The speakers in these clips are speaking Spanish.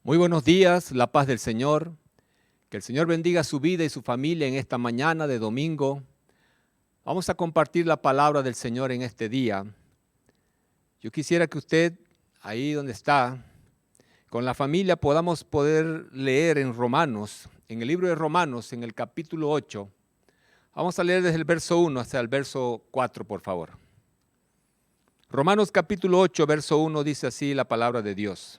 Muy buenos días, la paz del Señor. Que el Señor bendiga su vida y su familia en esta mañana de domingo. Vamos a compartir la palabra del Señor en este día. Yo quisiera que usted, ahí donde está, con la familia podamos poder leer en Romanos, en el libro de Romanos, en el capítulo 8. Vamos a leer desde el verso 1 hasta el verso 4, por favor. Romanos capítulo 8, verso 1 dice así la palabra de Dios.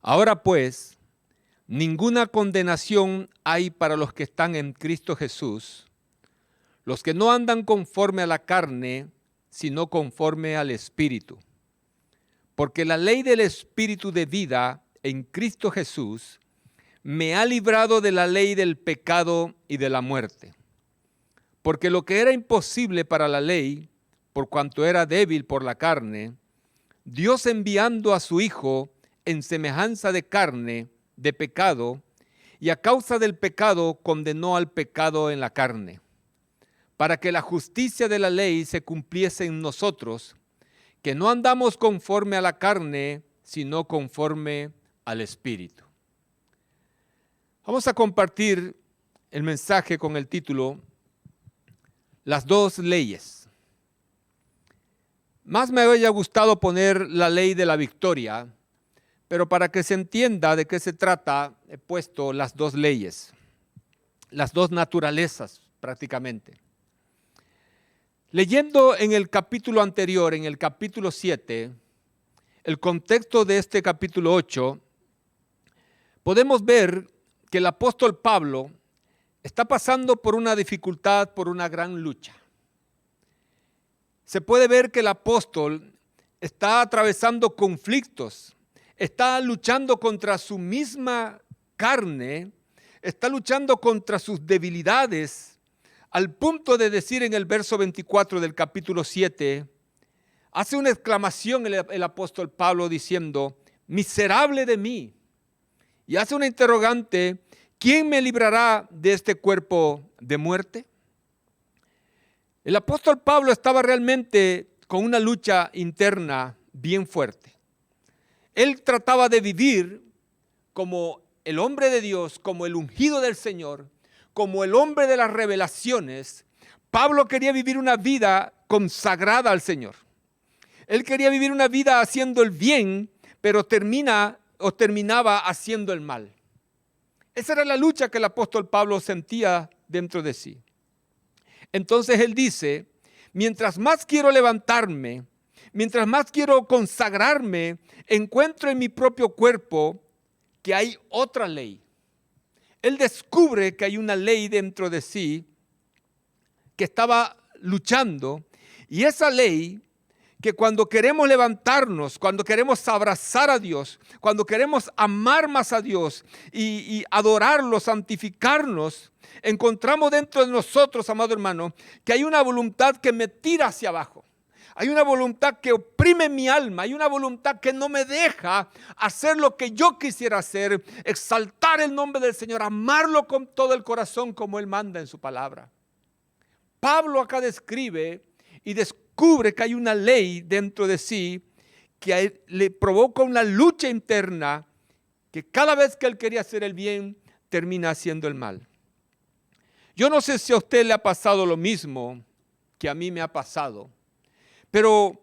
Ahora pues, ninguna condenación hay para los que están en Cristo Jesús, los que no andan conforme a la carne, sino conforme al Espíritu. Porque la ley del Espíritu de vida en Cristo Jesús me ha librado de la ley del pecado y de la muerte. Porque lo que era imposible para la ley, por cuanto era débil por la carne, Dios enviando a su Hijo en semejanza de carne, de pecado, y a causa del pecado condenó al pecado en la carne, para que la justicia de la ley se cumpliese en nosotros, que no andamos conforme a la carne, sino conforme al Espíritu. Vamos a compartir el mensaje con el título Las dos leyes. Más me habría gustado poner la ley de la victoria, pero para que se entienda de qué se trata, he puesto las dos leyes, las dos naturalezas prácticamente. Leyendo en el capítulo anterior, en el capítulo 7, el contexto de este capítulo 8, podemos ver que el apóstol Pablo está pasando por una dificultad, por una gran lucha. Se puede ver que el apóstol está atravesando conflictos, está luchando contra su misma carne, está luchando contra sus debilidades, al punto de decir en el verso 24 del capítulo 7, hace una exclamación el apóstol Pablo diciendo, miserable de mí. Y hace una interrogante, ¿quién me librará de este cuerpo de muerte? El apóstol Pablo estaba realmente con una lucha interna bien fuerte. Él trataba de vivir como el hombre de Dios, como el ungido del Señor, como el hombre de las revelaciones. Pablo quería vivir una vida consagrada al Señor. Él quería vivir una vida haciendo el bien, pero terminaba haciendo el mal. Esa era la lucha que el apóstol Pablo sentía dentro de sí. Entonces él dice, mientras más quiero levantarme, mientras más quiero consagrarme, encuentro en mi propio cuerpo que hay otra ley. Él descubre que hay una ley dentro de sí que estaba luchando, y esa ley que cuando queremos levantarnos, cuando queremos abrazar a Dios, cuando queremos amar más a Dios y adorarlo, santificarnos, encontramos dentro de nosotros, amado hermano, que hay una voluntad que me tira hacia abajo. Hay una voluntad que oprime mi alma, hay una voluntad que no me deja hacer lo que yo quisiera hacer, exaltar el nombre del Señor, amarlo con todo el corazón como Él manda en su palabra. Pablo acá describe y descubre que hay una ley dentro de sí que le provoca una lucha interna que cada vez que él quería hacer el bien, termina haciendo el mal. Yo no sé si a usted le ha pasado lo mismo que a mí me ha pasado. Pero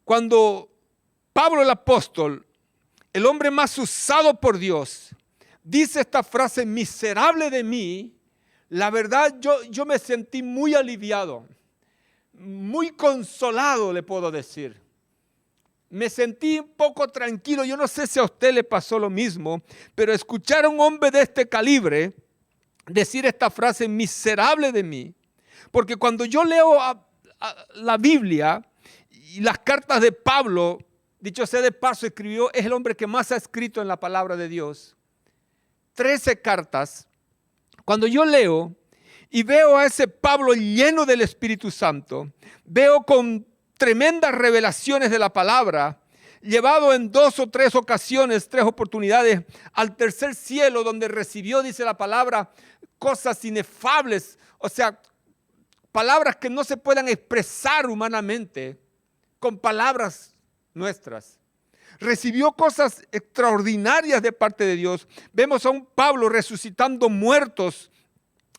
cuando Pablo el apóstol, el hombre más usado por Dios, dice esta frase, miserable de mí, la verdad yo me sentí muy aliviado, muy consolado, le puedo decir. Me sentí un poco tranquilo. Yo no sé si a usted le pasó lo mismo, pero escuchar a un hombre de este calibre decir esta frase, miserable de mí, porque cuando yo leo la Biblia y las cartas de Pablo, dicho sea de paso, es el hombre que más ha escrito en la palabra de Dios. 13 cartas. Cuando yo leo y veo a ese Pablo lleno del Espíritu Santo, veo con tremendas revelaciones de la palabra, llevado en 2 o 3 ocasiones, 3 oportunidades, al tercer cielo, donde recibió, dice la palabra, cosas inefables, o sea, palabras que no se puedan expresar humanamente con palabras nuestras. recibió cosas extraordinarias de parte de Dios. Vemos a un Pablo resucitando muertos,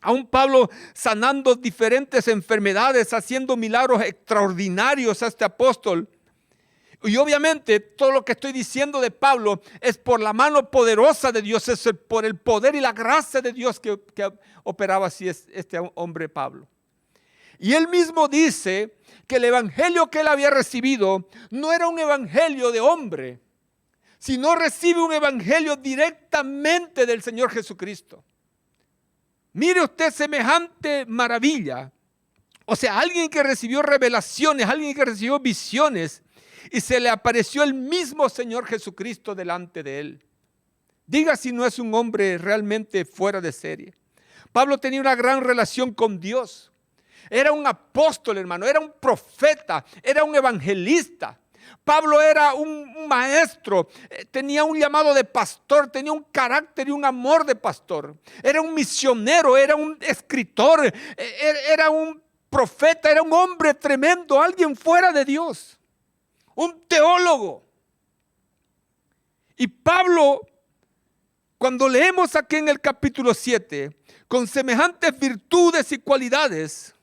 a un Pablo sanando diferentes enfermedades, haciendo milagros extraordinarios a este apóstol. Y obviamente todo lo que estoy diciendo de Pablo es por la mano poderosa de Dios, es por el poder y la gracia de Dios que operaba así este hombre Pablo. Y él mismo dice que el evangelio que él había recibido no era un evangelio de hombre, sino recibe un evangelio directamente del Señor Jesucristo. Mire usted semejante maravilla. O sea, alguien que recibió revelaciones, alguien que recibió visiones y se le apareció el mismo Señor Jesucristo delante de él. Diga si no es un hombre realmente fuera de serie. Pablo tenía una gran relación con Dios. Era un apóstol, hermano, era un profeta, era un evangelista. Pablo era un maestro, tenía un llamado de pastor, tenía un carácter y un amor de pastor. Era un misionero, era un escritor, era un profeta, era un hombre tremendo, alguien fuera de Dios, un teólogo. Y Pablo, cuando leemos aquí en el capítulo 7, con semejantes virtudes y cualidades,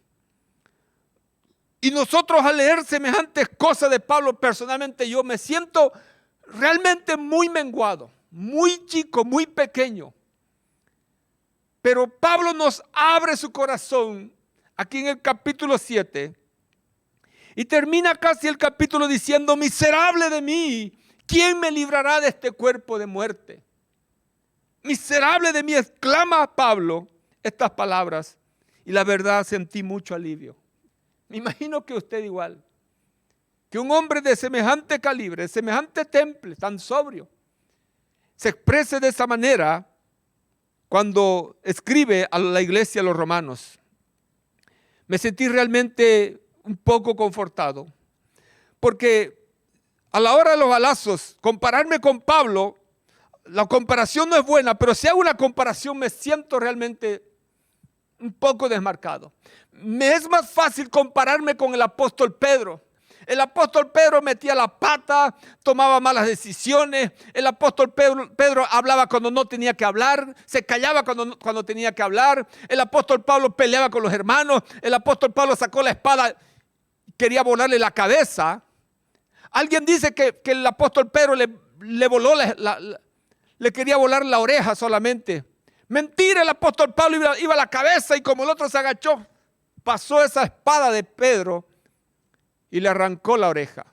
y nosotros al leer semejantes cosas de Pablo, personalmente yo me siento realmente muy menguado, muy chico, muy pequeño. Pero Pablo nos abre su corazón aquí en el capítulo 7 y termina casi el capítulo diciendo: miserable de mí, ¿quién me librará de este cuerpo de muerte? Miserable de mí, exclama Pablo estas palabras, y la verdad sentí mucho alivio. Me imagino que usted igual, que un hombre de semejante calibre, semejante temple, tan sobrio, se exprese de esa manera cuando escribe a la iglesia de los romanos. Me sentí realmente un poco confortado, porque a la hora de los balazos, compararme con Pablo, la comparación no es buena, pero si hago una comparación me siento realmente un poco desmarcado. Me es más fácil compararme con el apóstol Pedro. El apóstol Pedro metía la pata, tomaba malas decisiones. El apóstol Pedro hablaba cuando no tenía que hablar, se callaba cuando tenía que hablar. El apóstol Pablo peleaba con los hermanos. El apóstol Pablo sacó la espada, quería volarle la cabeza. Alguien dice que el apóstol Pedro le voló le quería volar la oreja solamente. Mentira, el apóstol Pablo iba a la cabeza y como el otro se agachó, pasó esa espada de Pedro y le arrancó la oreja.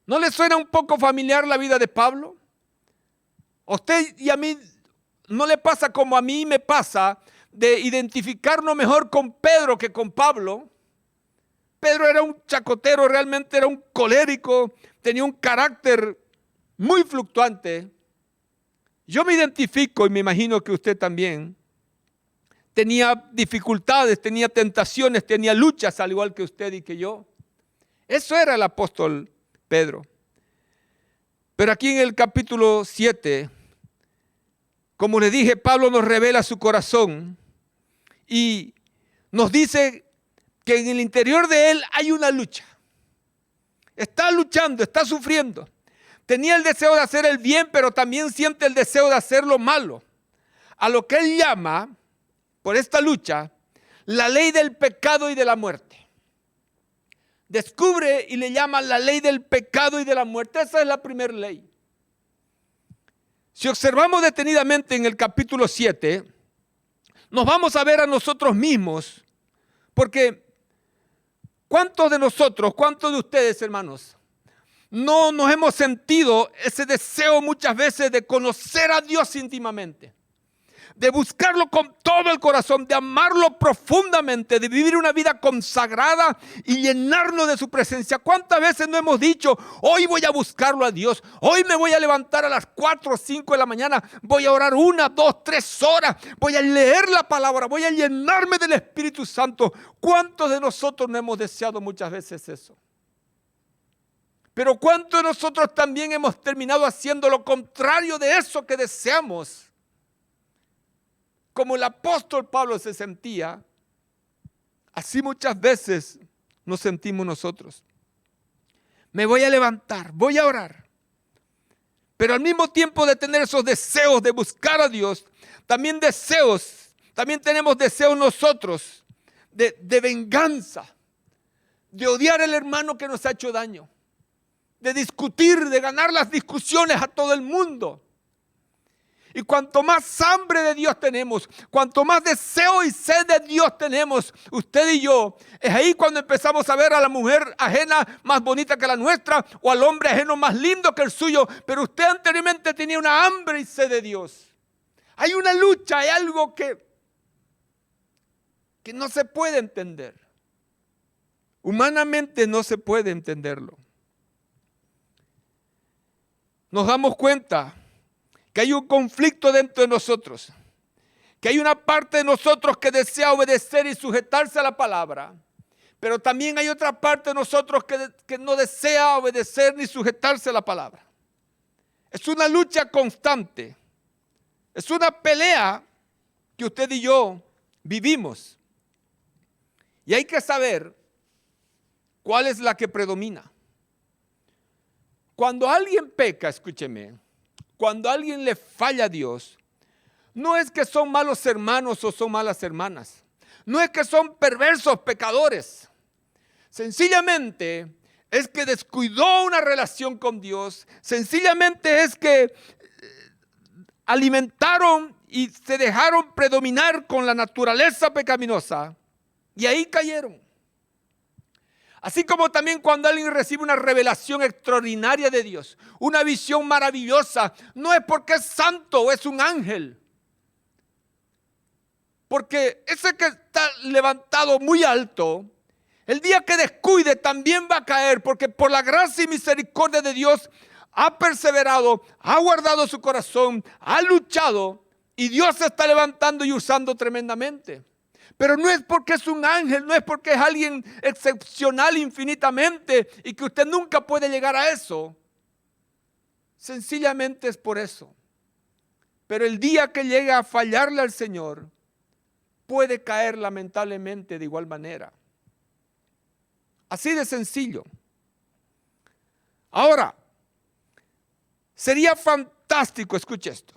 ¿No le suena un poco familiar la vida de Pablo? A usted y a mí no le pasa como a mí me pasa de identificarnos mejor con Pedro que con Pablo. Pedro era un chacotero, realmente era un colérico, tenía un carácter muy fluctuante. Yo me identifico y me imagino que usted también. Tenía dificultades, tenía tentaciones, tenía luchas al igual que usted y que yo. Eso era el apóstol Pedro. Pero aquí en el capítulo 7, como le dije, Pablo nos revela su corazón y nos dice que en el interior de él hay una lucha. Está luchando, está sufriendo. Tenía el deseo de hacer el bien, pero también siente el deseo de hacer lo malo. A lo que él llama, por esta lucha, la ley del pecado y de la muerte. Descubre y le llama la ley del pecado y de la muerte. Esa es la primera ley. Si observamos detenidamente en el capítulo 7, nos vamos a ver a nosotros mismos, porque ¿cuántos de nosotros, cuántos de ustedes, hermanos, no nos hemos sentido ese deseo muchas veces de conocer a Dios íntimamente? De buscarlo con todo el corazón, de amarlo profundamente, de vivir una vida consagrada y llenarnos de su presencia. ¿Cuántas veces no hemos dicho, hoy voy a buscarlo a Dios, hoy me voy a levantar a las 4 o 5 de la mañana, voy a orar 1, 2, 3 horas, voy a leer la palabra, voy a llenarme del Espíritu Santo? ¿Cuántos de nosotros no hemos deseado muchas veces eso? Pero ¿cuántos de nosotros también hemos terminado haciendo lo contrario de eso que deseamos? Como el apóstol Pablo se sentía, así muchas veces nos sentimos nosotros. me voy a levantar, voy a orar. Pero al mismo tiempo de tener esos deseos de buscar a Dios, también tenemos deseos nosotros de venganza, de odiar al hermano que nos ha hecho daño, de discutir, de ganar las discusiones a todo el mundo. Y cuanto más hambre de Dios tenemos, cuanto más deseo y sed de Dios tenemos, usted y yo, es ahí cuando empezamos a ver a la mujer ajena más bonita que la nuestra, o al hombre ajeno más lindo que el suyo, pero usted anteriormente tenía una hambre y sed de Dios. Hay una lucha, hay algo que no se puede entender. Humanamente no se puede entenderlo. Nos damos cuenta que hay un conflicto dentro de nosotros, que hay una parte de nosotros que desea obedecer y sujetarse a la palabra, pero también hay otra parte de nosotros que no desea obedecer ni sujetarse a la palabra. Es una lucha constante, es una pelea que usted y yo vivimos. Y hay que saber cuál es la que predomina. Cuando alguien peca, escúcheme, cuando a alguien le falla a Dios, no es que son malos hermanos o son malas hermanas. No es que son perversos pecadores. Sencillamente es que descuidó una relación con Dios. Sencillamente es que alimentaron y se dejaron predominar con la naturaleza pecaminosa. Y ahí cayeron. Así como también cuando alguien recibe una revelación extraordinaria de Dios, una visión maravillosa, no es porque es santo o es un ángel. Porque ese que está levantado muy alto, el día que descuide también va a caer, porque por la gracia y misericordia de Dios ha perseverado, ha guardado su corazón, ha luchado y Dios se está levantando y usando tremendamente. Pero no es porque es un ángel, no es porque es alguien excepcional infinitamente y que usted nunca puede llegar a eso. Sencillamente es por eso. Pero el día que llegue a fallarle al Señor, puede caer lamentablemente de igual manera. Así de sencillo. Ahora, sería fantástico, escuche esto.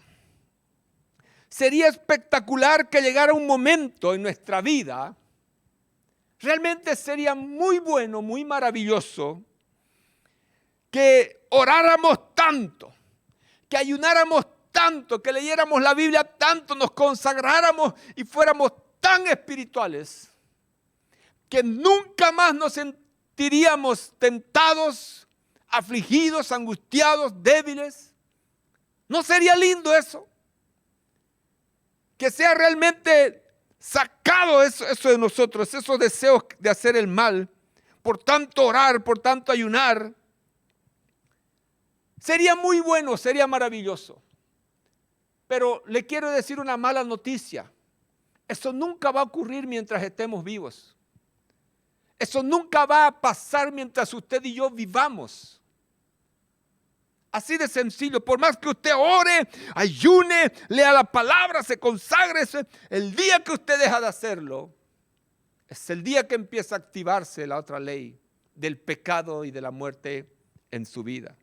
Sería espectacular que llegara un momento en nuestra vida, realmente sería muy bueno, muy maravilloso, que oráramos tanto, que ayunáramos tanto, que leyéramos la Biblia tanto, nos consagráramos y fuéramos tan espirituales, que nunca más nos sentiríamos tentados, afligidos, angustiados, débiles. ¿No sería lindo eso? Que sea realmente sacado eso de nosotros, esos deseos de hacer el mal, por tanto orar, por tanto ayunar. Sería muy bueno, sería maravilloso. Pero le quiero decir una mala noticia. Eso nunca va a ocurrir mientras estemos vivos. Eso nunca va a pasar mientras usted y yo vivamos. Así de sencillo, por más que usted ore, ayune, lea la palabra, se consagre, el día que usted deja de hacerlo, es el día que empieza a activarse la otra ley del pecado y de la muerte en su vida.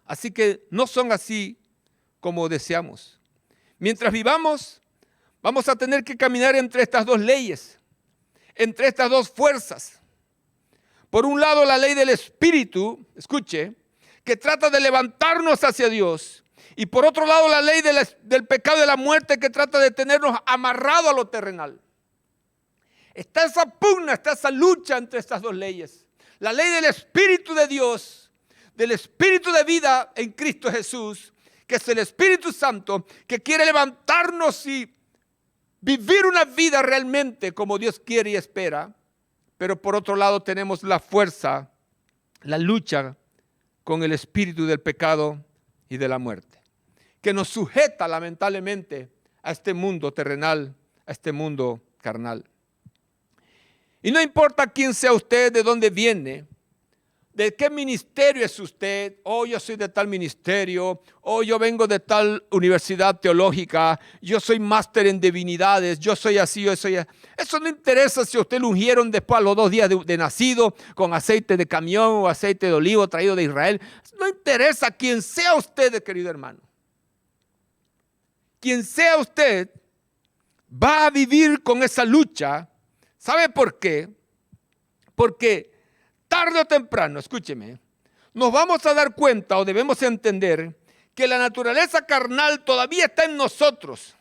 Así que no son así como deseamos. Mientras vivamos, vamos a tener que caminar entre estas dos leyes, entre estas dos fuerzas. Por un lado, la ley del Espíritu, escuche, que trata de levantarnos hacia Dios. Y por otro lado, la ley del pecado y de la muerte, que trata de tenernos amarrados a lo terrenal. Está esa pugna, está esa lucha entre estas dos leyes. La ley del Espíritu de Dios, del Espíritu de vida en Cristo Jesús, que es el Espíritu Santo, que quiere levantarnos y vivir una vida realmente como Dios quiere y espera. Pero por otro lado tenemos la fuerza, la lucha con el espíritu del pecado y de la muerte, que nos sujeta lamentablemente a este mundo terrenal, a este mundo carnal. Y no importa quién sea usted, de dónde viene, ¿De qué ministerio es usted? Oh, yo soy de tal ministerio. Oh, yo vengo de tal universidad teológica. Yo soy máster en divinidades. Yo soy así, yo soy así. Eso no interesa si a usted lo ungieron después a los 2 días de nacido con aceite de camión o aceite de olivo traído de Israel. No interesa quién sea usted, querido hermano. Quien sea usted va a vivir con esa lucha. ¿Sabe por qué? Porque tarde o temprano, escúcheme, nos vamos a dar cuenta o debemos entender que la naturaleza carnal todavía está en nosotros.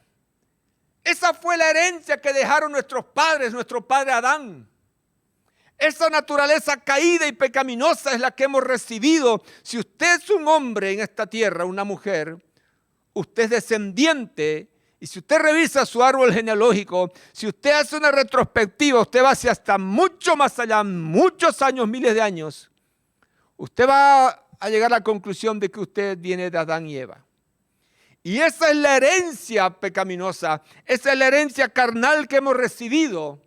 Esa fue la herencia que dejaron nuestros padres, nuestro padre Adán. Esa naturaleza caída y pecaminosa es la que hemos recibido. Si usted es un hombre en esta tierra, una mujer, usted es descendiente. Y si usted revisa su árbol genealógico, si usted hace una retrospectiva, usted va hacia hasta mucho más allá, muchos años, miles de años, usted va a llegar a la conclusión de que usted viene de Adán y Eva. Y esa es la herencia pecaminosa, esa es la herencia carnal que hemos recibido,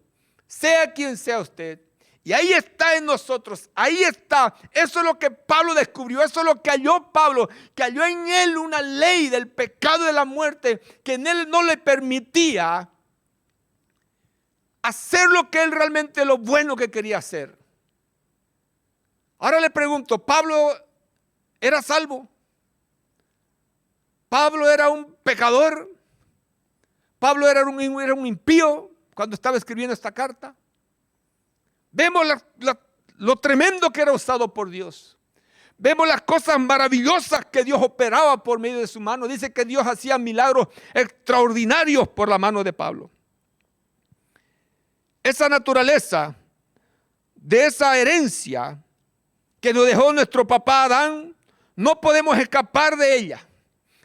sea quien sea usted. Y ahí está en nosotros, ahí está. Eso es lo que Pablo descubrió, eso es lo que halló Pablo, que halló en él una ley del pecado y de la muerte que en él no le permitía hacer lo que él realmente, lo bueno que quería hacer. Ahora le pregunto, ¿Pablo era salvo? ¿Pablo era un pecador? ¿Pablo era un impío cuando estaba escribiendo esta carta? Vemos lo tremendo que era usado por Dios. Vemos las cosas maravillosas que Dios operaba por medio de su mano. Dice que Dios hacía milagros extraordinarios por la mano de Pablo. Esa naturaleza, de esa herencia que nos dejó nuestro papá Adán, no podemos escapar de ella.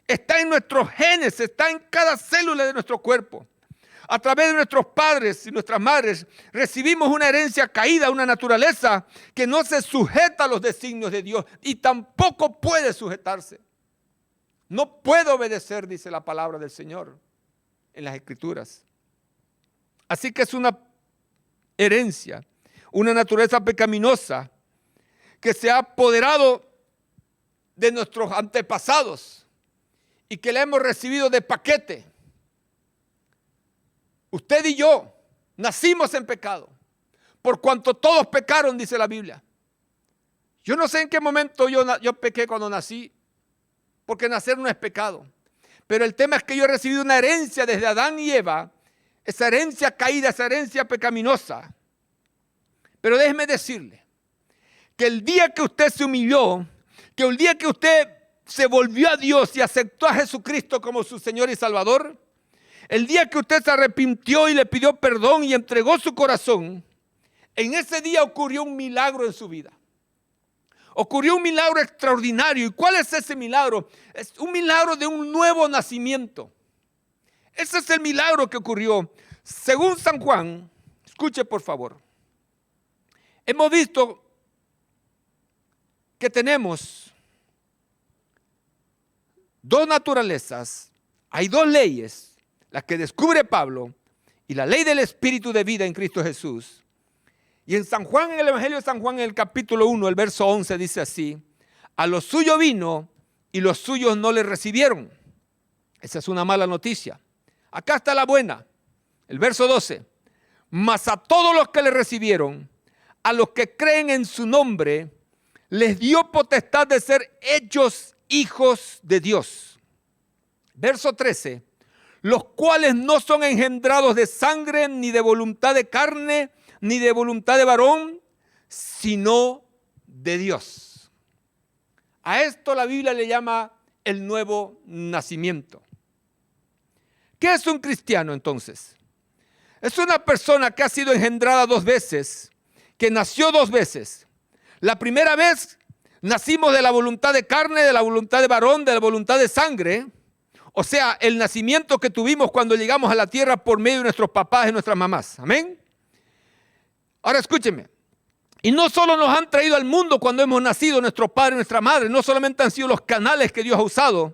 Está en nuestros genes, está en cada célula de nuestro cuerpo. A través de nuestros padres y nuestras madres recibimos una herencia caída, una naturaleza que no se sujeta a los designios de Dios y tampoco puede sujetarse. No puede obedecer, dice la palabra del Señor en las Escrituras. Así que es una herencia, una naturaleza pecaminosa que se ha apoderado de nuestros antepasados y que la hemos recibido de paquete. Usted y yo nacimos en pecado, por cuanto todos pecaron, dice la Biblia. Yo no sé en qué momento yo pequé cuando nací, porque nacer no es pecado. Pero el tema es que yo he recibido una herencia desde Adán y Eva, esa herencia caída, esa herencia pecaminosa. Pero déjeme decirle que el día que usted se humilló, que el día que usted se volvió a Dios y aceptó a Jesucristo como su Señor y Salvador, el día que usted se arrepintió y le pidió perdón y entregó su corazón, en ese día ocurrió un milagro en su vida. Ocurrió un milagro extraordinario. ¿Y cuál es ese milagro? Es un milagro de un nuevo nacimiento. Ese es el milagro que ocurrió. Según San Juan, escuche por favor, hemos visto que tenemos dos naturalezas, hay dos leyes. La que descubre Pablo y la ley del Espíritu de vida en Cristo Jesús. Y en San Juan, en el Evangelio de San Juan, en el capítulo 1, el verso 11, dice así: a los suyos vino y los suyos no le recibieron. Esa es una mala noticia. Acá está la buena. El verso 12: mas a todos los que le recibieron, a los que creen en su nombre, les dio potestad de ser hechos hijos de Dios. Verso 13: los cuales no son engendrados de sangre, ni de voluntad de carne, ni de voluntad de varón, sino de Dios. A esto la Biblia le llama el nuevo nacimiento. ¿Qué es un cristiano entonces? Es una persona que ha sido engendrada 2 veces, que nació 2 veces. La primera vez nacimos de la voluntad de carne, de la voluntad de varón, de la voluntad de sangre. O sea, el nacimiento que tuvimos cuando llegamos a la tierra por medio de nuestros papás y nuestras mamás. Amén. Ahora escúcheme. Y no solo nos han traído al mundo cuando hemos nacido nuestros padres y nuestra madre, no solamente han sido los canales que Dios ha usado,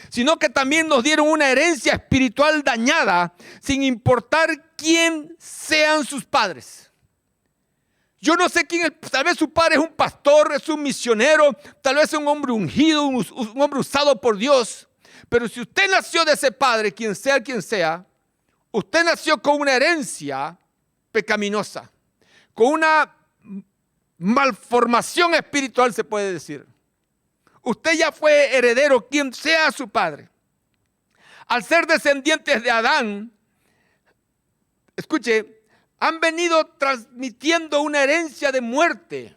sino que también nos dieron una herencia espiritual dañada, sin importar quién sean sus padres. Yo no sé quién es, tal vez su padre es un pastor, es un misionero, tal vez es un hombre ungido, un hombre usado por Dios. Pero si usted nació de ese padre, quien sea, usted nació con una herencia pecaminosa, con una malformación espiritual, se puede decir. Usted ya fue heredero, quien sea su padre. Al ser descendientes de Adán, escuche, han venido transmitiendo una herencia de muerte.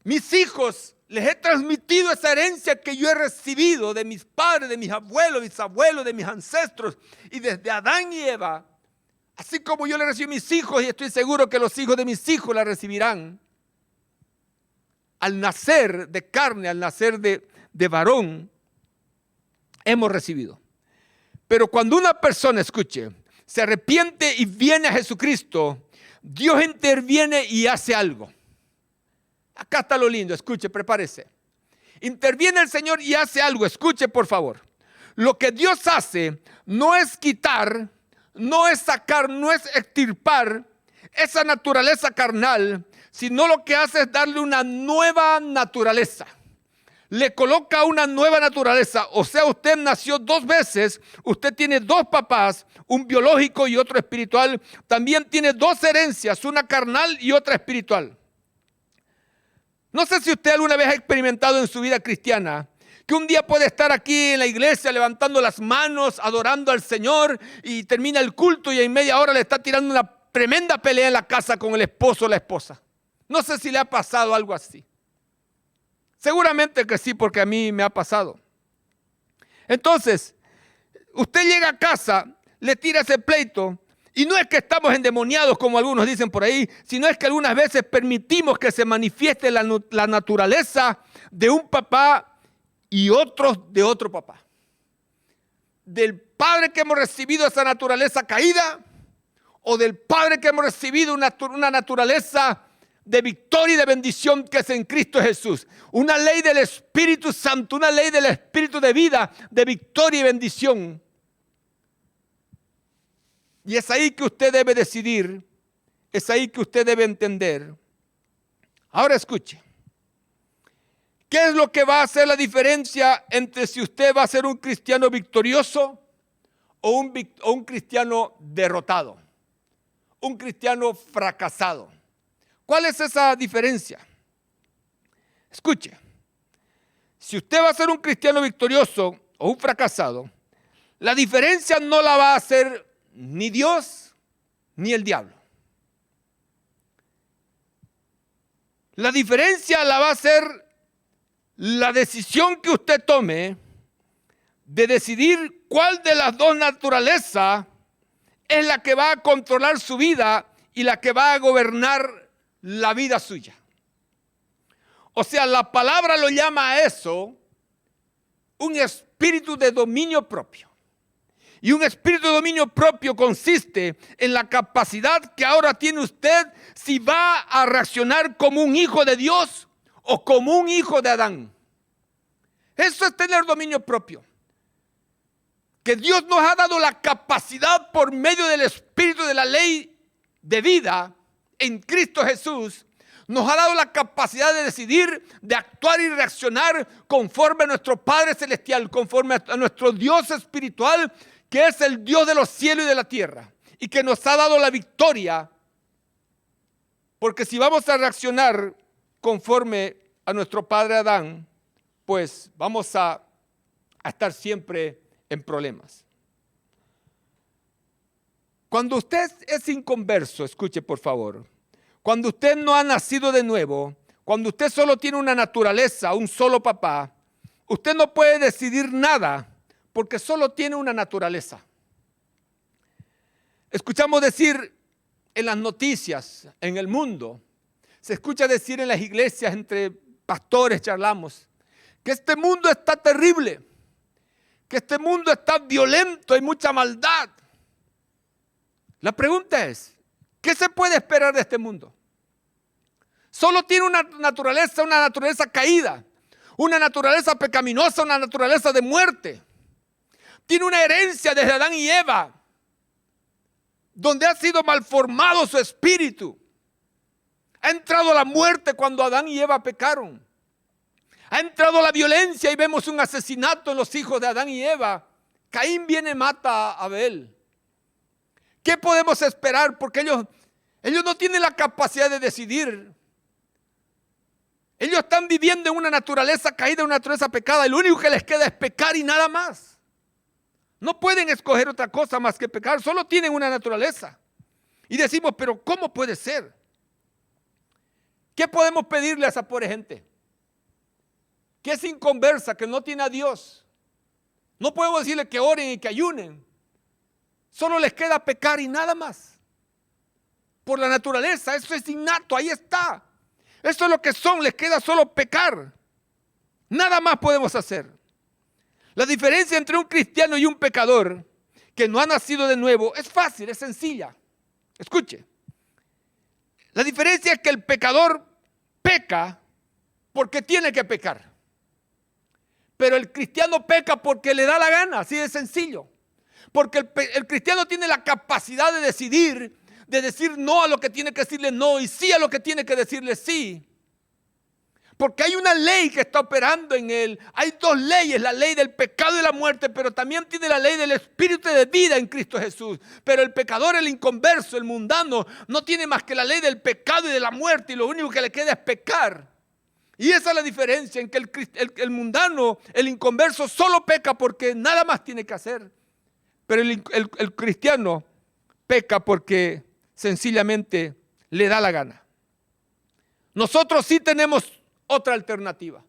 Mis hijos, les he transmitido esa herencia que yo he recibido de mis padres, de mis abuelos, bisabuelos, de mis ancestros. Y desde Adán y Eva, así como yo le recibí a mis hijos, y estoy seguro que los hijos de mis hijos la recibirán, al nacer de carne, al nacer de varón, hemos recibido. Pero cuando una persona, escuche, se arrepiente y viene a Jesucristo, Dios interviene y hace algo. Acá está lo lindo, escuche, prepárese. Interviene el Señor y hace algo, escuche por favor. Lo que Dios hace no es quitar, no es sacar, no es extirpar esa naturaleza carnal, sino lo que hace es darle una nueva naturaleza. Le coloca una nueva naturaleza. O sea, usted nació dos veces, usted tiene dos papás, un biológico y otro espiritual. También tiene dos herencias, una carnal y otra espiritual. No sé si usted alguna vez ha experimentado en su vida cristiana que un día puede estar aquí en la iglesia levantando las manos, adorando al Señor, y termina el culto y en media hora le está tirando una tremenda pelea en la casa con el esposo o la esposa. No sé si le ha pasado algo así. Seguramente que sí, porque a mí me ha pasado. Entonces, usted llega a casa, le tira ese pleito, y no es que estamos endemoniados como algunos dicen por ahí, sino es que algunas veces permitimos que se manifieste la naturaleza de un papá y otros de otro papá. Del padre que hemos recibido esa naturaleza caída, o del padre que hemos recibido una naturaleza de victoria y de bendición que es en Cristo Jesús. Una ley del Espíritu Santo, una ley del Espíritu de vida, de victoria y bendición. Y es ahí que usted debe decidir, es ahí que usted debe entender. Ahora escuche, ¿qué es lo que va a hacer la diferencia entre si usted va a ser un cristiano victorioso o un cristiano derrotado? Un cristiano fracasado. ¿Cuál es esa diferencia? Escuche, si usted va a ser un cristiano victorioso o un fracasado, la diferencia no la va a hacer ni Dios ni el diablo. La diferencia la va a hacer la decisión que usted tome de decidir cuál de las dos naturalezas es la que va a controlar su vida y la que va a gobernar la vida suya. O sea, la palabra lo llama a eso un espíritu de dominio propio. Y un espíritu de dominio propio consiste en la capacidad que ahora tiene usted si va a reaccionar como un hijo de Dios o como un hijo de Adán. Eso es tener dominio propio. Que Dios nos ha dado la capacidad por medio del espíritu de la ley de vida en Cristo Jesús, nos ha dado la capacidad de decidir, de actuar y reaccionar conforme a nuestro Padre Celestial, conforme a nuestro Dios espiritual, que es el Dios de los cielos y de la tierra, y que nos ha dado la victoria. Porque si vamos a reaccionar conforme a nuestro padre Adán, pues vamos a estar siempre en problemas. Cuando usted es inconverso, escuche por favor, cuando usted no ha nacido de nuevo, cuando usted solo tiene una naturaleza, un solo papá, usted no puede decidir nada porque solo tiene una naturaleza. Escuchamos decir en las noticias, en el mundo, se escucha decir en las iglesias, entre pastores charlamos, que este mundo está terrible, que este mundo está violento, hay mucha maldad. La pregunta es, ¿qué se puede esperar de este mundo? Solo tiene una naturaleza caída, una naturaleza pecaminosa, una naturaleza de muerte. Tiene una herencia desde Adán y Eva, donde ha sido malformado su espíritu. Ha entrado la muerte cuando Adán y Eva pecaron. Ha entrado la violencia y vemos un asesinato en los hijos de Adán y Eva. Caín viene y mata a Abel. ¿Qué podemos esperar? Porque ellos no tienen la capacidad de decidir. Ellos están viviendo en una naturaleza caída, una naturaleza pecada. Y lo único que les queda es pecar y nada más. No pueden escoger otra cosa más que pecar. Solo tienen una naturaleza. Y decimos, pero ¿cómo puede ser? ¿Qué podemos pedirle a esa pobre gente? Que es inconversa, que no tiene a Dios. No podemos decirle que oren y que ayunen. Solo les queda pecar y nada más. Por la naturaleza, eso es innato, ahí está. Eso es lo que son, les queda solo pecar. Nada más podemos hacer. La diferencia entre un cristiano y un pecador que no ha nacido de nuevo es fácil, es sencilla. Escuche. La diferencia es que el pecador peca porque tiene que pecar. Pero el cristiano peca porque le da la gana, así de sencillo. Porque el cristiano tiene la capacidad de decidir, de decir no a lo que tiene que decirle no y sí a lo que tiene que decirle sí. Porque hay una ley que está operando en él. Hay dos leyes, la ley del pecado y la muerte, pero también tiene la ley del espíritu de vida en Cristo Jesús. Pero el pecador, el inconverso, el mundano, no tiene más que la ley del pecado y de la muerte y lo único que le queda es pecar. Y esa es la diferencia en que el mundano, el inconverso, solo peca porque nada más tiene que hacer. Pero el cristiano peca porque sencillamente le da la gana. Nosotros sí tenemos otra alternativa.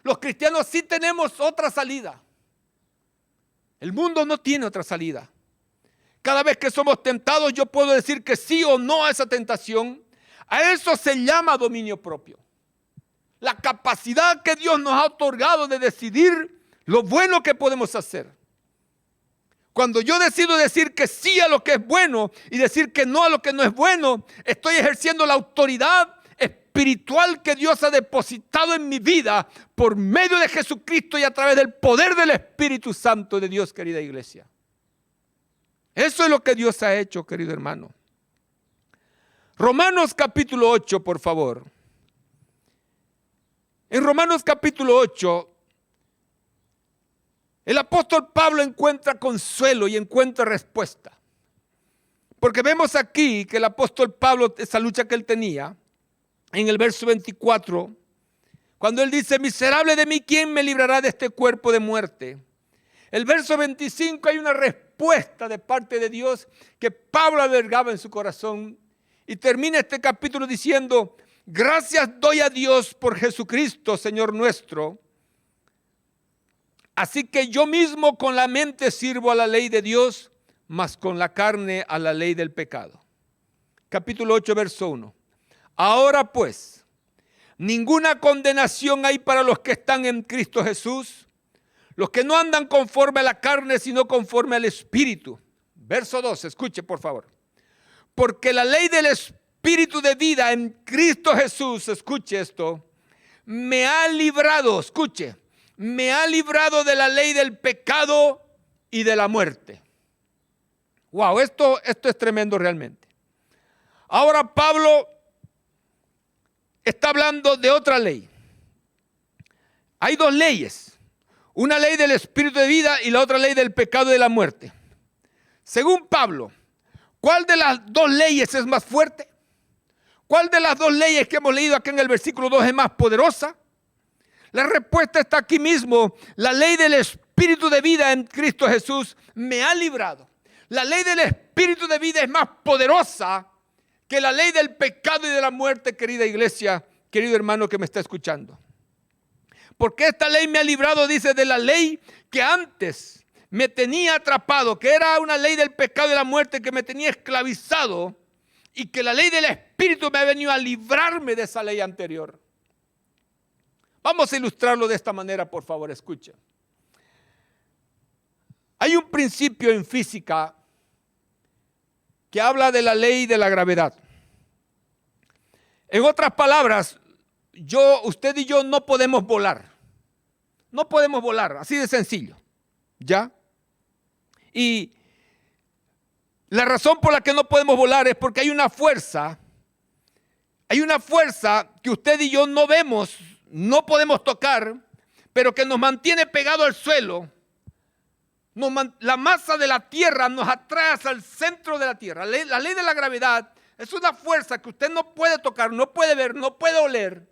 Los cristianos sí tenemos otra salida. El mundo no tiene otra salida. Cada vez que somos tentados, yo puedo decir que sí o no a esa tentación. A eso se llama dominio propio. La capacidad que Dios nos ha otorgado de decidir lo bueno que podemos hacer. Cuando yo decido decir que sí a lo que es bueno y decir que no a lo que no es bueno, estoy ejerciendo la autoridad espiritual que Dios ha depositado en mi vida por medio de Jesucristo y a través del poder del Espíritu Santo de Dios, querida iglesia. Eso es lo que Dios ha hecho, querido hermano. Romanos capítulo 8, por favor. En Romanos capítulo 8, el apóstol Pablo encuentra consuelo y encuentra respuesta. Porque vemos aquí que el apóstol Pablo, esa lucha que él tenía, en el verso 24, cuando él dice, miserable de mí, ¿quién me librará de este cuerpo de muerte? El verso 25 hay una respuesta de parte de Dios que Pablo albergaba en su corazón. Y termina este capítulo diciendo, gracias doy a Dios por Jesucristo, Señor nuestro. Así que yo mismo con la mente sirvo a la ley de Dios, mas con la carne a la ley del pecado. Capítulo 8, verso 1. Ahora pues, ninguna condenación hay para los que están en Cristo Jesús, los que no andan conforme a la carne, sino conforme al Espíritu. Verso 2, escuche por favor. Porque la ley del Espíritu de vida en Cristo Jesús, escuche esto, me ha librado, escuche, me ha librado de la ley del pecado y de la muerte. Wow, esto es tremendo realmente. Ahora Pablo está hablando de otra ley. Hay dos leyes. Una ley del espíritu de vida y la otra ley del pecado y de la muerte. Según Pablo, ¿cuál de las dos leyes es más fuerte? ¿Cuál de las dos leyes que hemos leído aquí en el versículo 2 es más poderosa? La respuesta está aquí mismo. La ley del espíritu de vida en Cristo Jesús me ha librado. La ley del espíritu de vida es más poderosa que la ley del pecado y de la muerte, querida iglesia, querido hermano que me está escuchando. Porque esta ley me ha librado, dice, de la ley que antes me tenía atrapado, que era una ley del pecado y de la muerte que me tenía esclavizado, y que la ley del espíritu me ha venido a librarme de esa ley anterior. Vamos a ilustrarlo de esta manera, por favor, escuchen. Hay un principio en física que habla de la ley de la gravedad. En otras palabras, usted y yo no podemos volar. No podemos volar, así de sencillo. ¿Ya? Y la razón por la que no podemos volar es porque hay una fuerza Hay una fuerza que usted y yo no vemos, no podemos tocar, pero que nos mantiene pegado al suelo. La masa de la tierra nos atrae hacia el centro de la tierra. La ley de la gravedad es una fuerza que usted no puede tocar, no puede ver, no puede oler,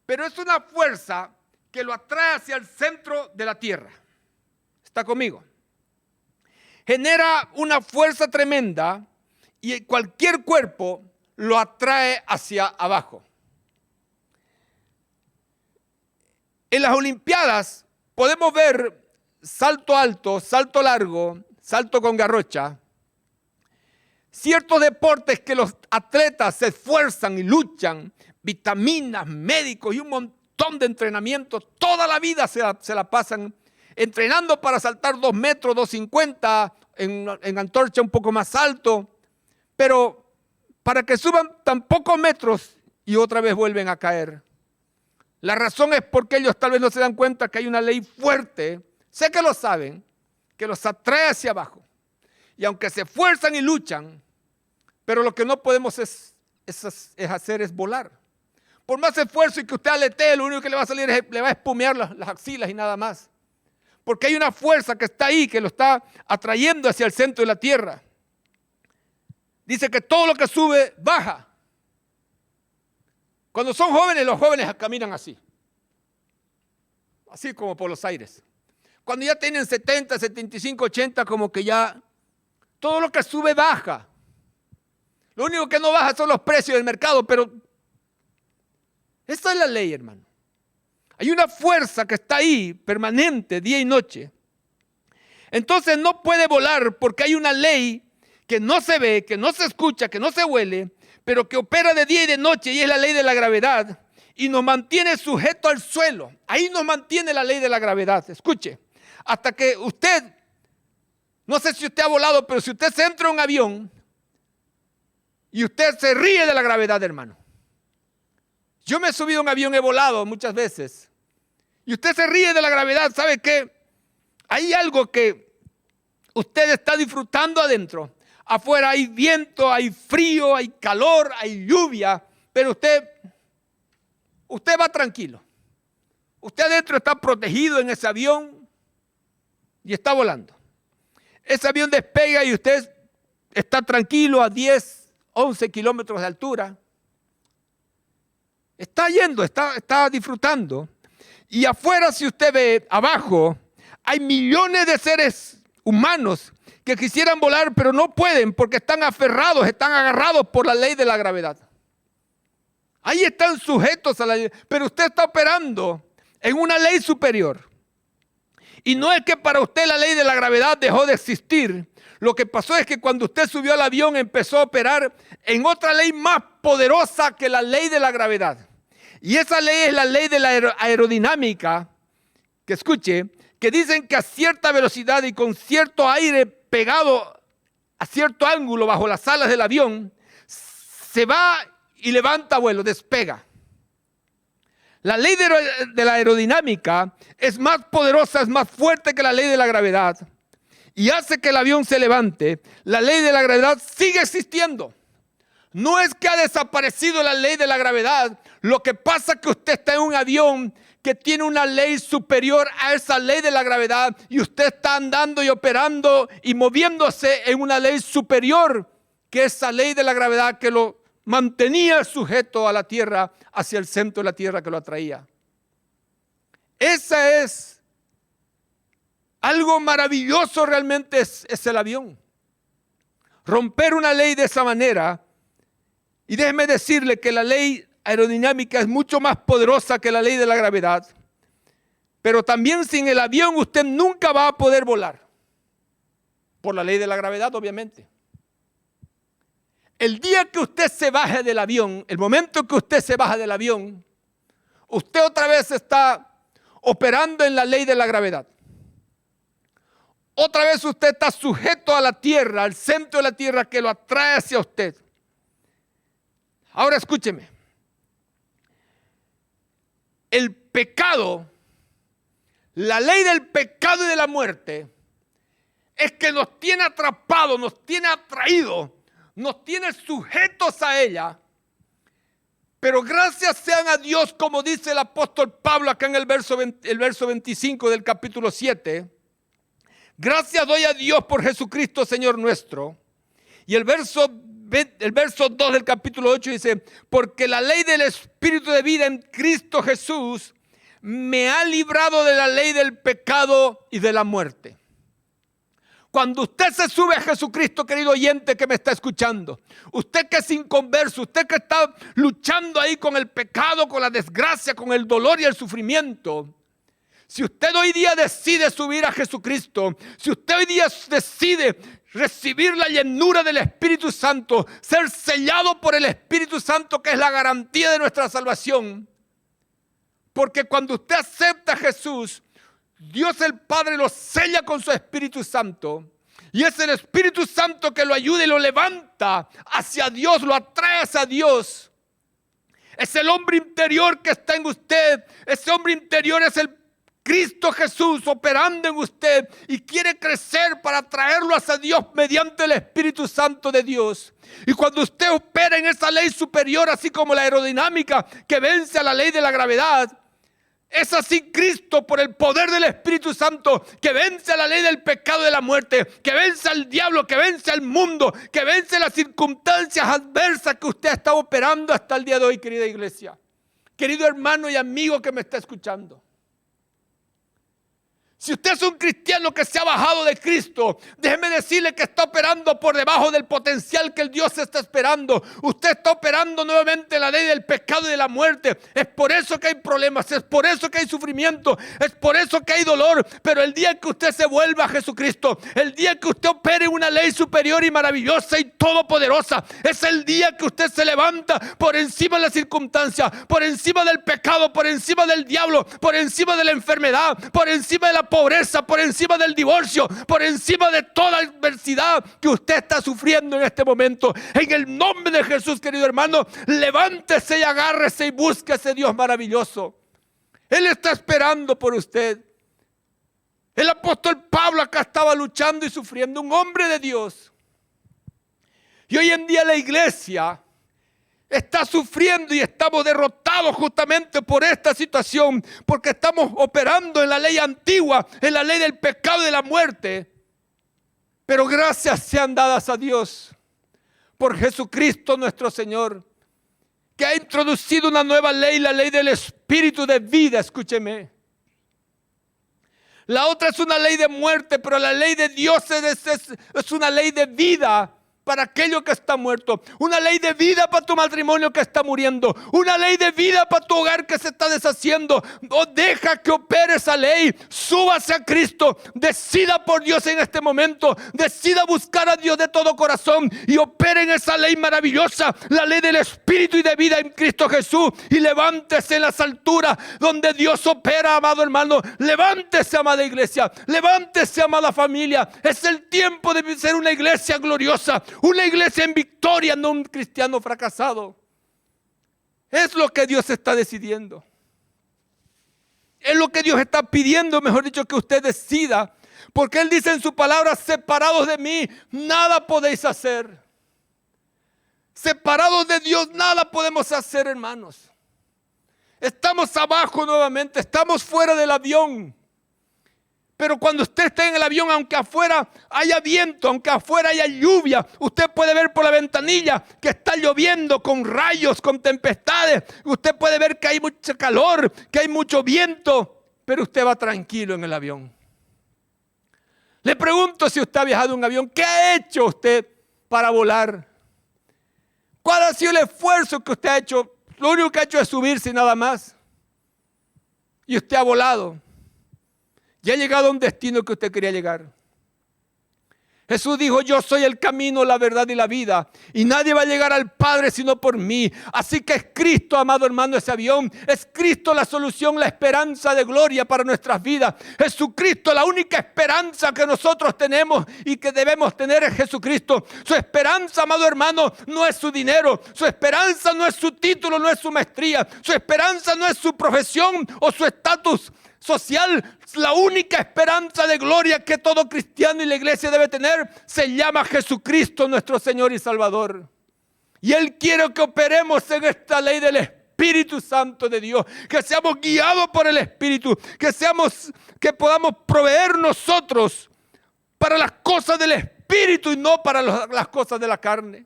pero es una fuerza que lo atrae hacia el centro de la tierra. ¿Está conmigo? Genera una fuerza tremenda y cualquier cuerpo lo atrae hacia abajo. En las Olimpiadas podemos ver salto alto, salto largo, salto con garrocha. Ciertos deportes que los atletas se esfuerzan y luchan, vitaminas, médicos y un montón de entrenamientos, toda la vida se la pasan entrenando para saltar 2 metros, 2.50, en antorcha un poco más alto, pero para que suban tan pocos metros y otra vez vuelven a caer. La razón es porque ellos tal vez no se dan cuenta que hay una ley fuerte, sé que lo saben, que los atrae hacia abajo. Y aunque se esfuerzan y luchan, pero lo que no podemos hacer es volar. Por más esfuerzo y que usted aletee, lo único que le va a salir es, le va a espumear las axilas y nada más. Porque hay una fuerza que está ahí, que lo está atrayendo hacia el centro de la tierra. Dice que todo lo que sube, baja. Cuando son jóvenes, los jóvenes caminan así. Así como por los aires. Cuando ya tienen 70, 75, 80, como que ya todo lo que sube, baja. Lo único que no baja son los precios del mercado, pero esta es la ley, hermano. Hay una fuerza que está ahí, permanente, día y noche. Entonces no puede volar porque hay una ley que no se ve, que no se escucha, que no se huele, pero que opera de día y de noche, y es la ley de la gravedad, y nos mantiene sujeto al suelo. Ahí nos mantiene la ley de la gravedad. Escuche, hasta que usted, no sé si usted ha volado, pero si usted se entra en un avión y usted se ríe de la gravedad, hermano. Yo me he subido a un avión, he volado muchas veces, y usted se ríe de la gravedad. ¿Sabe qué? Hay algo que usted está disfrutando adentro. Afuera hay viento, hay frío, hay calor, hay lluvia, pero usted va tranquilo. Usted adentro está protegido en ese avión y está volando. Ese avión despega y usted está tranquilo a 10, 11 kilómetros de altura. Está yendo, está disfrutando. Y afuera, si usted ve, abajo, hay millones de seres humanos que quisieran volar, pero no pueden porque están aferrados, están agarrados por la ley de la gravedad. Ahí están sujetos a la ley, pero usted está operando en una ley superior. Y no es que para usted la ley de la gravedad dejó de existir. Lo que pasó es que cuando usted subió al avión empezó a operar en otra ley más poderosa que la ley de la gravedad. Y esa ley es la ley de la aerodinámica, que escuche, que dicen que a cierta velocidad y con cierto aire pegado a cierto ángulo bajo las alas del avión, se va y levanta vuelo, despega. La ley de la aerodinámica es más poderosa, es más fuerte que la ley de la gravedad y hace que el avión se levante. La ley de la gravedad sigue existiendo. No es que ha desaparecido la ley de la gravedad. Lo que pasa es que usted está en un avión que tiene una ley superior a esa ley de la gravedad y usted está andando y operando y moviéndose en una ley superior que esa ley de la gravedad que lo mantenía sujeto a la tierra, hacia el centro de la tierra que lo atraía. Esa es algo maravilloso, realmente es el avión. Romper una ley de esa manera, y déjeme decirle que la ley aerodinámica es mucho más poderosa que la ley de la gravedad, pero también sin el avión usted nunca va a poder volar, por la ley de la gravedad, obviamente. El día que usted se baje del avión, el momento que usted se baja del avión, usted otra vez está operando en la ley de la gravedad. Otra vez usted está sujeto a la tierra, al centro de la tierra que lo atrae hacia usted. Ahora escúcheme. El pecado, la ley del pecado y de la muerte, es que nos tiene atrapados, nos tiene atraídos, nos tiene sujetos a ella, Pero gracias sean a Dios, como dice el apóstol Pablo acá en el verso 25 del capítulo 7. Gracias doy a Dios por Jesucristo, Señor nuestro. Y el verso 2 del capítulo 8 dice, porque la ley del Espíritu de vida en Cristo Jesús me ha librado de la ley del pecado y de la muerte. Cuando usted se sube a Jesucristo, querido oyente que me está escuchando, usted que es inconverso, usted que está luchando ahí con el pecado, con la desgracia, con el dolor y el sufrimiento, si usted hoy día decide subir a Jesucristo, si usted hoy día decide recibir la llenura del Espíritu Santo, ser sellado por el Espíritu Santo, que es la garantía de nuestra salvación, porque cuando usted acepta a Jesús, Dios el Padre lo sella con su Espíritu Santo, y es el Espíritu Santo que lo ayuda y lo levanta hacia Dios, lo atrae hacia Dios. Es el hombre interior que está en usted. Ese hombre interior es el Cristo Jesús operando en usted y quiere crecer para traerlo hacia Dios mediante el Espíritu Santo de Dios. Y cuando usted opera en esa ley superior, así como la aerodinámica que vence a la ley de la gravedad, es así Cristo, por el poder del Espíritu Santo, que vence a la ley del pecado y de la muerte, que vence al diablo, que vence al mundo, que vence las circunstancias adversas que usted está operando hasta el día de hoy, querida iglesia. Querido hermano y amigo que me está escuchando. Si usted es un cristiano que se ha bajado de Cristo, déjeme decirle que está operando por debajo del potencial que el Dios está esperando. Usted está operando nuevamente la ley del pecado y de la muerte. Es por eso que hay problemas, es por eso que hay sufrimiento, es por eso que hay dolor. Pero el día que usted se vuelva a Jesucristo, el día que usted opere una ley superior y maravillosa y todopoderosa, es el día que usted se levanta por encima de las circunstancias, por encima del pecado, por encima del diablo, por encima de la enfermedad, por encima de la pobreza, por encima del divorcio, por encima de toda adversidad que usted está sufriendo en este momento. En el nombre de Jesús, querido hermano, levántese y agárrese y busque a ese Dios maravilloso. Él está esperando por usted. El apóstol Pablo acá estaba luchando y sufriendo, un hombre de Dios. Y hoy en día la iglesia está sufriendo y estamos derrotados justamente por esta situación, porque estamos operando en la ley antigua, en la ley del pecado y de la muerte. Pero gracias sean dadas a Dios por Jesucristo nuestro Señor, que ha introducido una nueva ley, la ley del Espíritu de vida. Escúcheme. La otra es una ley de muerte, pero la ley de Dios es una ley de vida para aquello que está muerto. Una ley de vida para tu matrimonio que está muriendo. Una ley de vida para tu hogar que se está deshaciendo. No deja que opere esa ley. Súbase a Cristo. Decida por Dios en este momento. Decida buscar a Dios de todo corazón y opere en esa ley maravillosa, la ley del Espíritu y de vida en Cristo Jesús. Y levántese en las alturas donde Dios opera, amado hermano. Levántese, amada iglesia. Levántese, amada familia. Es el tiempo de ser una iglesia gloriosa. Una iglesia en victoria, no un cristiano fracasado. Es lo que Dios está decidiendo. Es lo que Dios está pidiendo, mejor dicho, que usted decida. Porque Él dice en su palabra, separados de mí, nada podéis hacer. Separados de Dios, nada podemos hacer, hermanos. Estamos abajo nuevamente, estamos fuera del avión. Pero cuando usted esté en el avión, aunque afuera haya viento, aunque afuera haya lluvia, usted puede ver por la ventanilla que está lloviendo con rayos, con tempestades. Usted puede ver que hay mucho calor, que hay mucho viento, pero usted va tranquilo en el avión. Le pregunto, si usted ha viajado en un avión, ¿qué ha hecho usted para volar? ¿Cuál ha sido el esfuerzo que usted ha hecho? Lo único que ha hecho es subirse y nada más. Y usted ha volado. Y ha llegado a un destino que usted quería llegar. Jesús dijo, yo soy el camino, la verdad y la vida. Y nadie va a llegar al Padre sino por mí. Así que es Cristo, amado hermano, ese avión. Es Cristo la solución, la esperanza de gloria para nuestras vidas. Jesucristo, la única esperanza que nosotros tenemos y que debemos tener es Jesucristo. Su esperanza, amado hermano, no es su dinero. Su esperanza no es su título, no es su maestría. Su esperanza no es su profesión o su estatus social. La única esperanza de gloria que todo cristiano y la iglesia debe tener se llama Jesucristo, nuestro Señor y Salvador. Y Él quiere que operemos en esta ley del Espíritu Santo de Dios, que seamos guiados por el Espíritu, que podamos proveer nosotros para las cosas del Espíritu y no para las cosas de la carne.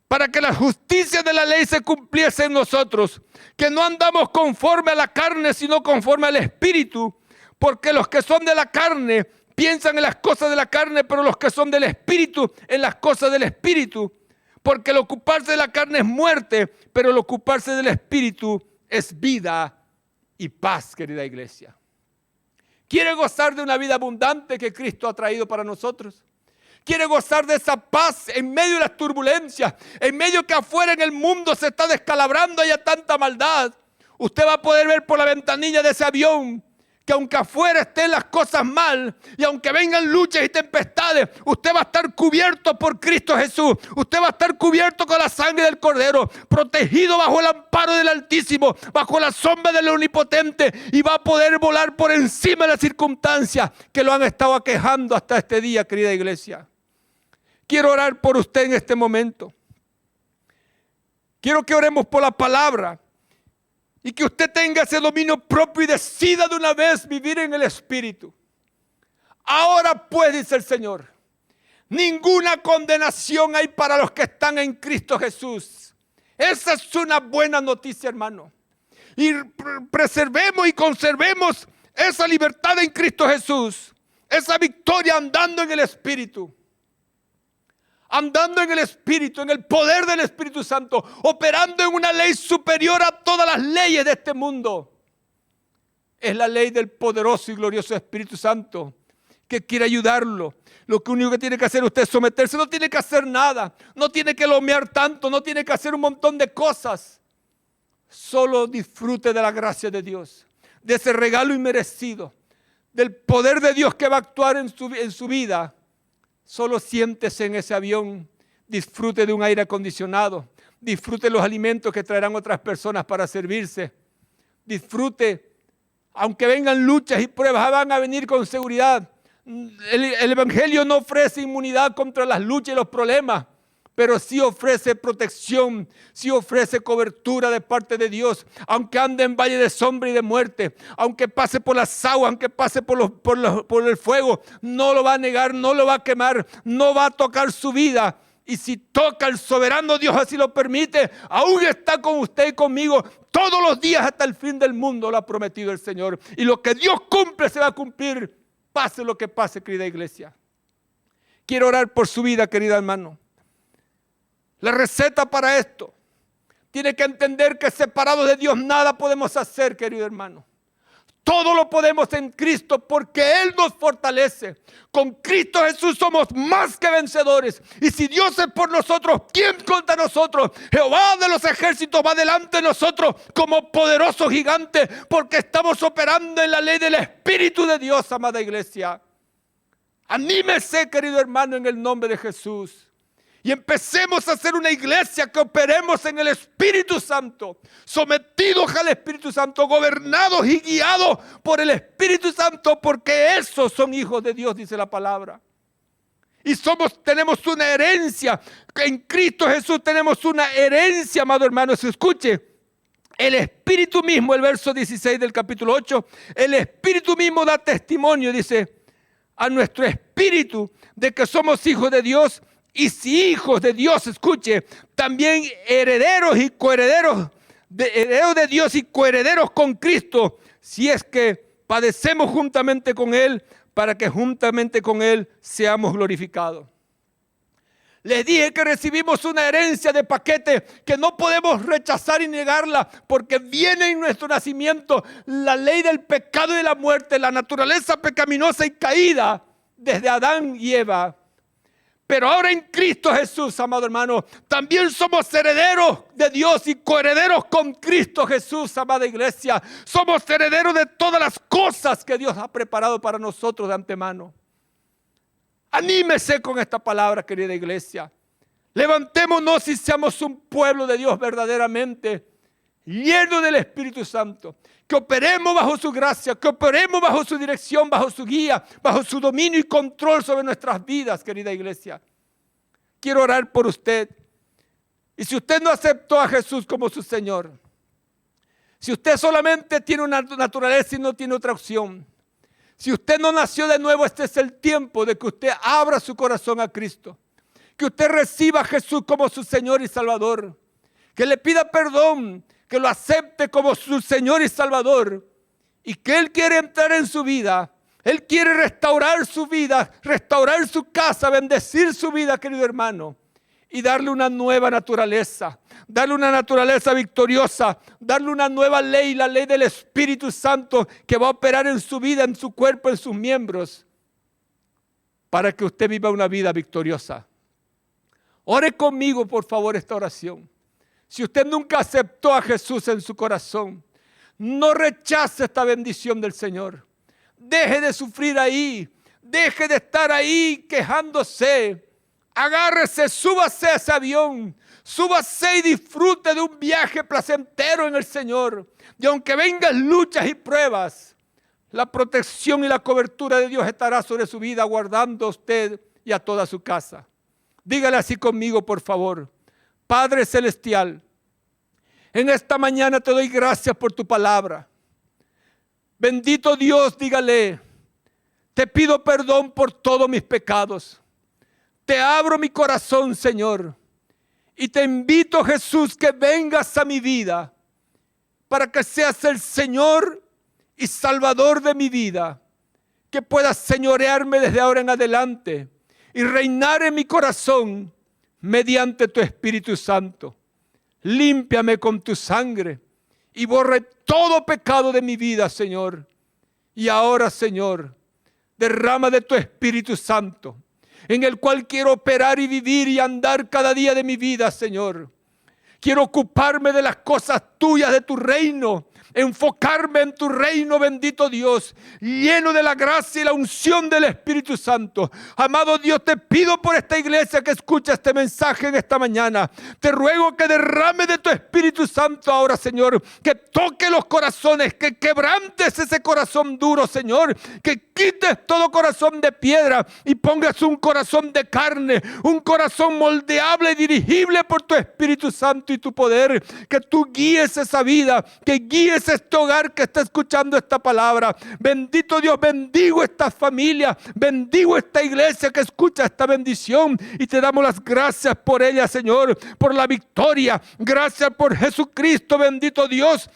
Para que la justicia de la ley se cumpliese en nosotros, que no andamos conforme a la carne, sino conforme al Espíritu, porque los que son de la carne piensan en las cosas de la carne, pero los que son del Espíritu en las cosas del Espíritu. Porque el ocuparse de la carne es muerte, pero el ocuparse del Espíritu es vida y paz, querida iglesia. ¿Quiere gozar de una vida abundante que Cristo ha traído para nosotros? ¿Quiere gozar de esa paz en medio de las turbulencias? En medio que afuera en el mundo se está descalabrando, haya tanta maldad. Usted va a poder ver por la ventanilla de ese avión que aunque afuera estén las cosas mal y aunque vengan luchas y tempestades, usted va a estar cubierto por Cristo Jesús. Usted va a estar cubierto con la sangre del Cordero, protegido bajo el amparo del Altísimo, bajo la sombra del Omnipotente, y va a poder volar por encima de las circunstancias que lo han estado aquejando hasta este día, querida iglesia. Quiero orar por usted en este momento. Quiero que oremos por la palabra y que usted tenga ese dominio propio y decida de una vez vivir en el Espíritu. Ahora pues, dice el Señor, ninguna condenación hay para los que están en Cristo Jesús. Esa es una buena noticia, hermano. Y preservemos y conservemos esa libertad en Cristo Jesús, esa victoria andando en el Espíritu. Andando en el Espíritu, en el poder del Espíritu Santo, operando en una ley superior a todas las leyes de este mundo. Es la ley del poderoso y glorioso Espíritu Santo que quiere ayudarlo. Lo único que tiene que hacer usted es someterse, no tiene que hacer nada, no tiene que lomear tanto, no tiene que hacer un montón de cosas. Solo disfrute de la gracia de Dios, de ese regalo inmerecido, del poder de Dios que va a actuar en su vida. Solo siéntese en ese avión, disfrute de un aire acondicionado, disfrute los alimentos que traerán otras personas para servirse. Disfrute, aunque vengan luchas y pruebas, van a venir con seguridad. El Evangelio no ofrece inmunidad contra las luchas y los problemas, pero sí ofrece protección, sí ofrece cobertura de parte de Dios. Aunque ande en valle de sombra y de muerte, aunque pase por las aguas, aunque pase por el fuego, no lo va a negar, no lo va a quemar, no va a tocar su vida. Y si toca el soberano Dios, así lo permite, aún está con usted y conmigo todos los días hasta el fin del mundo, lo ha prometido el Señor. Y lo que Dios cumple se va a cumplir, pase lo que pase, querida iglesia. Quiero orar por su vida, querido hermano. La receta para esto, tiene que entender que separados de Dios nada podemos hacer, querido hermano. Todo lo podemos en Cristo porque Él nos fortalece. Con Cristo Jesús somos más que vencedores. Y si Dios es por nosotros, ¿quién contra nosotros? Jehová de los ejércitos va delante de nosotros como poderoso gigante, porque estamos operando en la ley del Espíritu de Dios, amada iglesia. Anímese, querido hermano, en el nombre de Jesús. Y empecemos a hacer una iglesia que operemos en el Espíritu Santo, sometidos al Espíritu Santo, gobernados y guiados por el Espíritu Santo, porque esos son hijos de Dios, dice la palabra. Y tenemos una herencia, en Cristo Jesús tenemos una herencia, amado hermano. Se escuche, el Espíritu mismo, el verso 16 del capítulo 8, el Espíritu mismo da testimonio, dice, a nuestro espíritu de que somos hijos de Dios. Y si hijos de Dios, escuche, también herederos y coherederos, herederos de Dios y coherederos con Cristo, si es que padecemos juntamente con Él, para que juntamente con Él seamos glorificados. Les dije que recibimos una herencia de paquete que no podemos rechazar y negarla, porque viene en nuestro nacimiento la ley del pecado y de la muerte, la naturaleza pecaminosa y caída desde Adán y Eva. Pero ahora en Cristo Jesús, amado hermano, también somos herederos de Dios y coherederos con Cristo Jesús, amada iglesia. Somos herederos de todas las cosas que Dios ha preparado para nosotros de antemano. Anímese con esta palabra, querida iglesia. Levantémonos y seamos un pueblo de Dios verdaderamente, lleno del Espíritu Santo. Que operemos bajo su gracia, que operemos bajo su dirección, bajo su guía, bajo su dominio y control sobre nuestras vidas, querida iglesia. Quiero orar por usted. Y si usted no aceptó a Jesús como su Señor, si usted solamente tiene una naturaleza y no tiene otra opción, si usted no nació de nuevo, este es el tiempo de que usted abra su corazón a Cristo, que usted reciba a Jesús como su Señor y Salvador, que le pida perdón, que lo acepte como su Señor y Salvador, y que Él quiere entrar en su vida. Él quiere restaurar su vida, restaurar su casa, bendecir su vida, querido hermano, y darle una nueva naturaleza, darle una naturaleza victoriosa, darle una nueva ley, la ley del Espíritu Santo que va a operar en su vida, en su cuerpo, en sus miembros, para que usted viva una vida victoriosa. Ore conmigo, por favor, esta oración. Si usted nunca aceptó a Jesús en su corazón, no rechace esta bendición del Señor. Deje de sufrir ahí, deje de estar ahí quejándose. Agárrese, súbase a ese avión, súbase y disfrute de un viaje placentero en el Señor. Y aunque vengan luchas y pruebas, la protección y la cobertura de Dios estará sobre su vida, guardando a usted y a toda su casa. Dígale así conmigo, por favor. Padre Celestial, en esta mañana te doy gracias por tu palabra. Bendito Dios, dígale, te pido perdón por todos mis pecados. Te abro mi corazón, Señor, y te invito, Jesús, que vengas a mi vida para que seas el Señor y Salvador de mi vida, que puedas señorearme desde ahora en adelante y reinar en mi corazón mediante tu Espíritu Santo. Límpiame con tu sangre y borre todo pecado de mi vida, Señor. Y ahora, Señor, derrama de tu Espíritu Santo, en el cual quiero operar y vivir y andar cada día de mi vida, Señor. Quiero ocuparme de las cosas tuyas, de tu reino, enfocarme en tu reino, bendito Dios, lleno de la gracia y la unción del Espíritu Santo. Amado Dios, te pido por esta iglesia que escucha este mensaje en esta mañana. Te ruego que derrame de tu Espíritu Santo ahora, Señor, que toque los corazones, que quebrantes ese corazón duro, Señor, que quites todo corazón de piedra y pongas un corazón de carne, un corazón moldeable y dirigible por tu Espíritu Santo y tu poder, que tú guíes esa vida, que guíes este hogar que está escuchando esta palabra. Bendito Dios, bendigo esta familia, bendigo esta iglesia que escucha esta bendición y te damos las gracias por ella, Señor, por la victoria. Gracias por Jesucristo, bendito Dios,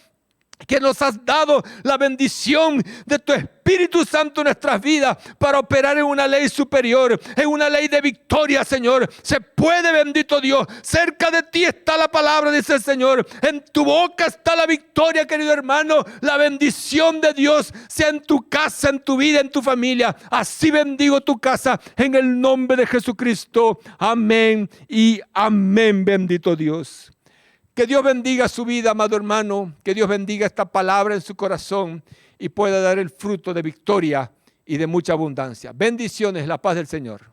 que nos has dado la bendición de tu Espíritu Santo en nuestras vidas para operar en una ley superior, en una ley de victoria, Señor. Se puede, bendito Dios. Cerca de ti está la palabra, dice el Señor. En tu boca está la victoria, querido hermano. La bendición de Dios sea en tu casa, en tu vida, en tu familia. Así bendigo tu casa en el nombre de Jesucristo. Amén y amén, bendito Dios. Que Dios bendiga su vida, amado hermano. Que Dios bendiga esta palabra en su corazón y pueda dar el fruto de victoria y de mucha abundancia. Bendiciones, la paz del Señor.